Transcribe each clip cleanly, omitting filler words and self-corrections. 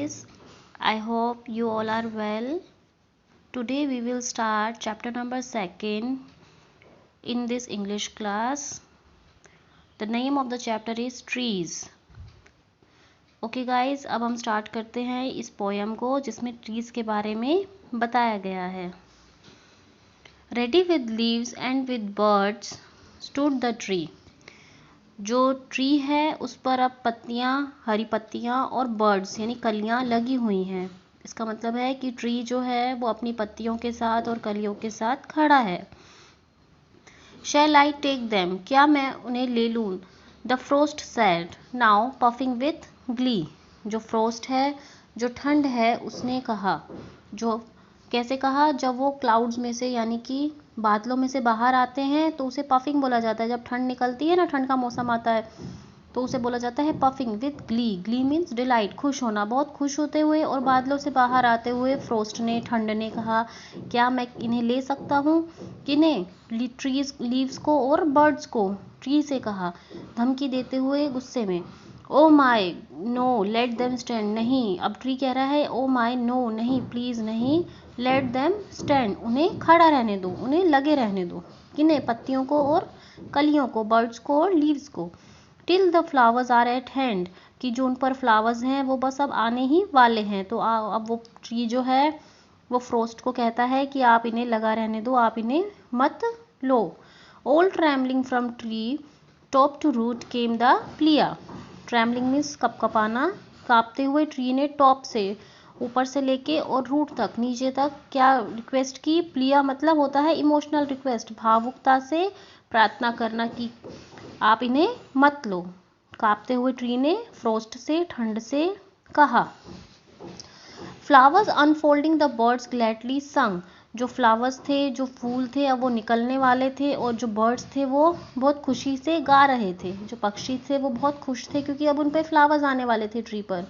guys, I hope you all are well. Today we will start chapter number 2 in this English class. The name of the chapter is trees. Okay guys, अब हम start करते हैं इस poem को जिसमें trees के बारे में बताया गया है. Ready with leaves and with birds stood the tree. जो ट्री है उस पर अब पत्तियाँ, हरी पत्तियाँ और बर्ड्स यानी कलियाँ लगी हुई हैं. इसका मतलब है कि ट्री जो है वो अपनी पत्तियों के साथ और कलियों के साथ खड़ा है. Shall I take them? क्या मैं उन्हें ले लूँ? The frost said, now puffing with glee. जो फ्रोस्ट है, जो ठंड है, उसने कहा. जो कैसे कहा? जब वो क्लाउड्स में से यानी कि बादलों में से बाहर आते हैं तो उसे पफिंग बोला जाता है. जब ठंड निकलती है ना, ठंड का मौसम आता है तो उसे बोला जाता है puffing with Glee. Glee means delight, खुश होना. बहुत खुश होते हुए और बादलों से बाहर आते हुए फ्रोस्ट ने, ठंड ने कहा, क्या मैं इन्हें ले सकता हूँ? किन्हें? ट्रीज, लीव्स को और बर्ड्स को. ट्री से कहा धमकी देते हुए, गुस्से में. Oh my no let them stand. नहीं, अब ट्री कह रहा है ओ माई नो, नहीं, प्लीज नहीं. लेट देम स्टैंड, उन्हें खड़ा रहने दो, उन्हें लगे रहने दो. किन्हें? पत्तियों को और कलियों को, बर्ड्स को और लीव्स को. Till the flowers are at hand, कि जो उन पर फ्लावर्स हैं वो बस अब आने ही वाले हैं. तो अब वो ट्री जो है वो फ्रोस्ट को कहता है कि आप इन्हें लगा रहने दो, आप इन्हें मत लो. All trembling from tree top to root came the plea. Trembling means कपकपाना. कांपते हुए ट्री ने टॉप से, ऊपर से लेके और रूट तक, नीचे तक क्या रिक्वेस्ट की? प्लिया मतलब होता है इमोशनल रिक्वेस्ट, भावुकता से प्रार्थना करना कि आप इन्हें मत लो. कांपते हुए ट्री ने फ्रोस्ट से, ठंड से कहा. Flowers unfolding the birds gladly संग. जो फ्लावर्स थे, जो फूल थे, अब वो निकलने वाले थे और जो बर्ड्स थे वो बहुत खुशी से गा रहे थे. जो पक्षी थे वो बहुत खुश थे क्योंकि अब उन पे फ्लावर्स आने वाले थे ट्री पर.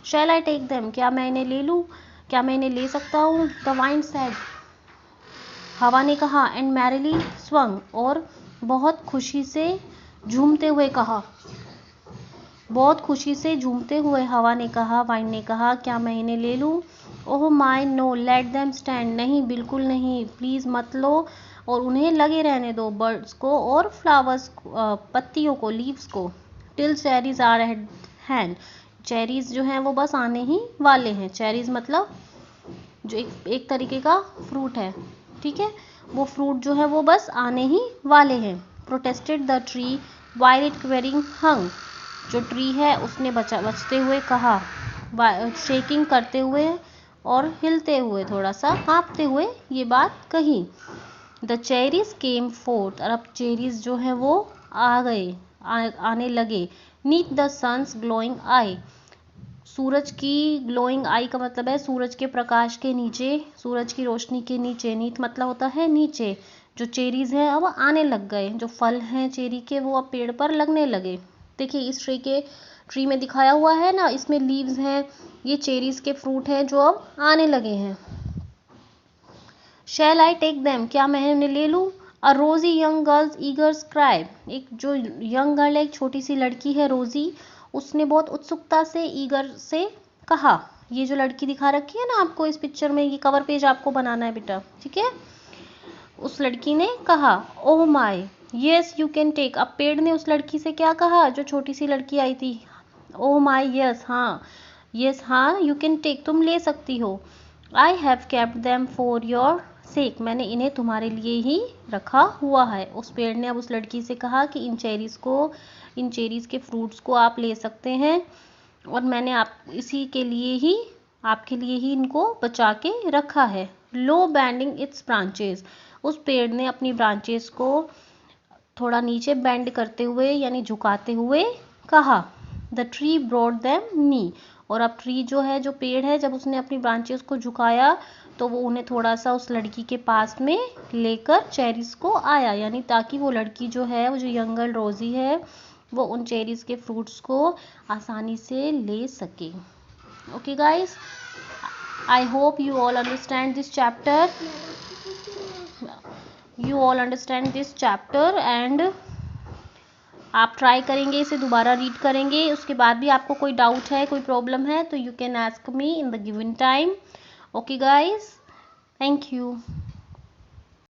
Shall I take them? क्या मैं इन्हें ले लूँ? क्या मैं इन्हें ले सकता हूँ? The wind said, हवा ने कहा. And merrily swung, और बहुत खुशी से झूमते हुए कहा. बहुत खुशी से झूमते हुए हवा ने कहा, वाइंड ने कहा, क्या मैं इन्हें ले लूँ? Oh my no let them stand. नहीं, बिल्कुल नहीं, प्लीज़ मत लो और उन्हें लगे रहने दो, बर्ड्स को और फ्लावर्स, पत्तियों को, लीव्स को. Till cherries are at hand. Cherries जो हैं वो बस आने ही वाले हैं. चेरीज मतलब जो एक तरीके का फ्रूट है, ठीक है, वो फ्रूट जो है वो बस आने ही वाले हैं. Protested the tree while it quivering hung. जो ट्री है उसने बचते हुए कहा, शेकिंग करते हुए और हिलते हुए, थोड़ा सा कांपते हुए ये बात कही. The cherries came fourth. और अब चेरीज जो है वो आ गए, आने लगे. नीथ द सन्स ग्लोइंग आई. सूरज की ग्लोइंग आई का मतलब है सूरज के प्रकाश के नीचे, सूरज की रोशनी के नीचे. नीथ मतलब होता है नीचे. जो चेरीज हैं अब आने लग गए. जो फल हैं चेरी के वो अब पेड़ पर लगने लगे. देखिए इस ट्री में दिखाया हुआ है ना, इसमें लीव्स हैं, ये चेरीज के फ्रूट हैं जो अब आने लगे हैं. Shall I take them? क्या मैं उन्हें ले लूँ? A rosy young girl's eager cry. एक जो यंग गर्ल है, एक छोटी सी लड़की है रोजी, उसने बहुत उत्सुकता से, ईगर से कहा. ये जो लड़की दिखा रखी है ना आपको इस पिक्चर में, ये कवर पेज आपको बनाना है बेटा, ठीक है. उस लड़की ने कहा, ओह माई यस यू कैन टेक. अब पेड़ ने उस लड़की से क्या कहा? जो छोटी सी लड़की आई थी, ओह माई यस, हाँ, यस हाँ, यू कैन टेक, तुम ले सकती हो. I have kept them for your sake. मैंने इन्हें तुम्हारे लिए ही रखा हुआ है. उस पेड़ ने अब उस लड़की से कहा कि इन चेरीज के फ्रूट्स को आप ले सकते हैं और मैंने आपके लिए ही इनको बचा के रखा है. लो बेंडिंग इट्स ब्रांचेस. उस पेड़ ने अपनी ब्रांचेस को थोड़ा नीचे बेंड करते हुए यानी झुकाते हुए कहा. द ट्री ब्रॉट देम नी. और अब ट्री जो है, जो पेड़ है, जब उसने अपनी ब्रांचेस को झुकाया तो वो उन्हें थोड़ा सा उस लड़की के पास में लेकर चेरीज को आया, यानी ताकि वो लड़की जो है, वो जो यंग गर्ल रोजी है, वो उन चेरीज के फ्रूट्स को आसानी से ले सके. Okay guys, I hope you all understand this chapter. You all understand this chapter and आप ट्राई करेंगे, इसे दोबारा रीड करेंगे, उसके बाद भी आपको कोई डाउट है, कोई प्रॉब्लम है तो you can ask me in the given time. Okay guys, thank you.